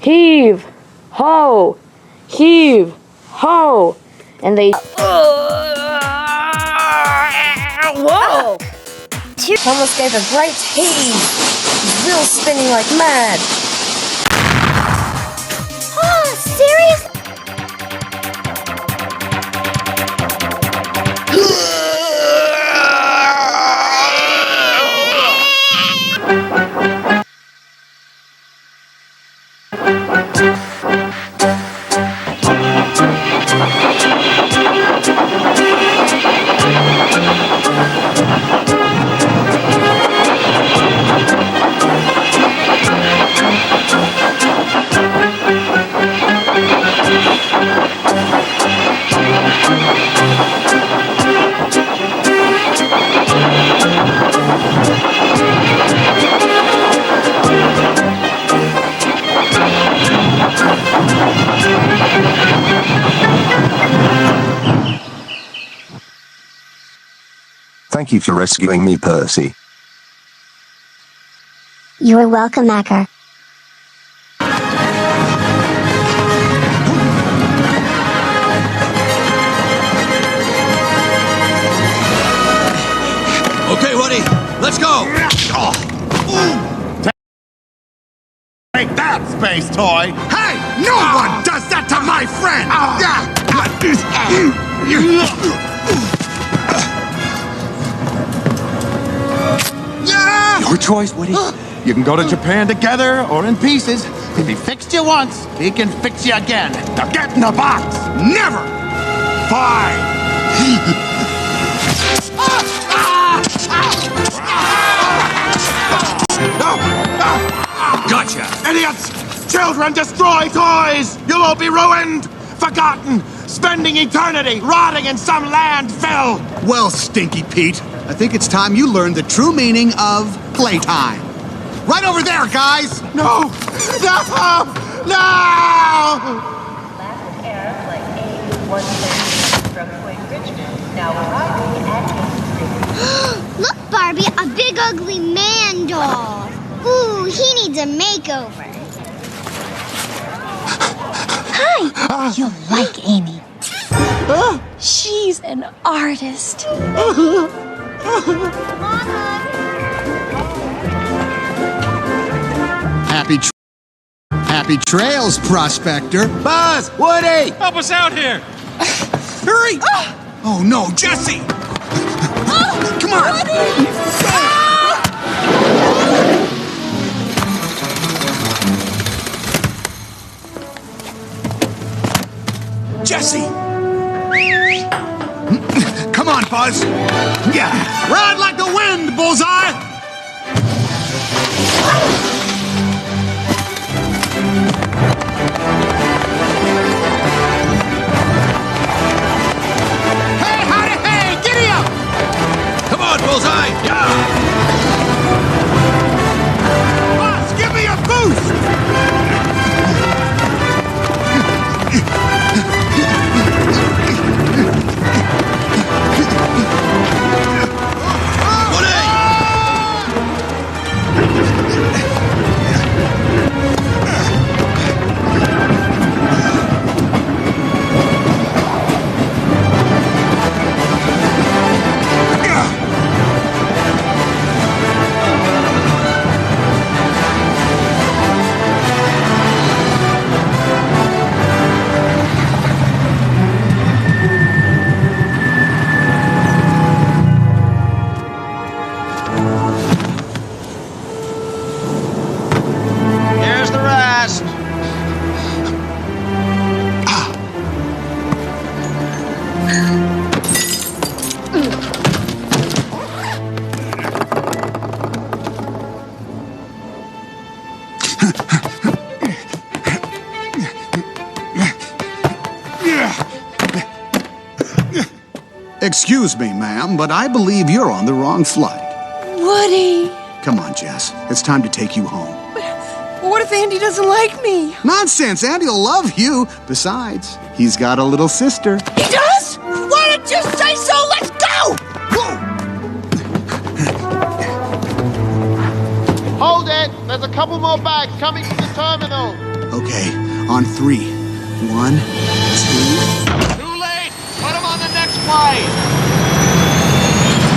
Heave! Ho! Heave! Ho! And they... Whoa! Almost gave a great heave. His wheels spinning like mad. Oh, serious? Thank you for rescuing me, Percy. You are welcome, Ackar. Okay, Woody, let's go! Take that, space toy! Hey! No one does that to my friend! Your choice, Woody. You can go to Japan together or in pieces. If he fixed you once, he can fix you again. Now get in the box! Never! Fine! Gotcha! Idiots! Children destroy toys! You'll all be ruined! Forgotten! Spending eternity rotting in some landfill! Well, Stinky Pete, I think it's time you learned the true meaning of playtime. Right over there, guys! No! No! No! Last air flight A130 from Point Richmond, now arriving at East Look, Barbie, a big ugly man doll. Ooh, he needs a makeover. Hi. You'll like Amy. She's an artist. Happy trails, Prospector. Buzz! Woody! Help us out here! Hurry! Oh, no, Jesse! Come on! Jesse! Come on, Buzz! Yeah! Ride like the wind, Bullseye! Hey, howdy, hey! Giddy up! Come on, Bullseye! Yeah! Buzz, give me a boost! Here's the rest! Excuse me, ma'am, but I believe you're on the wrong flight. Woody. Come on, Jess. It's time to take you home. What if Andy doesn't like me? Nonsense! Andy'll love you. Besides, he's got a little sister. He does? Why didn't you say so? Let's go! Hold it! There's a couple more bags coming to the terminal. Okay, on 3. 1, 2... Too late! Put him on the next play!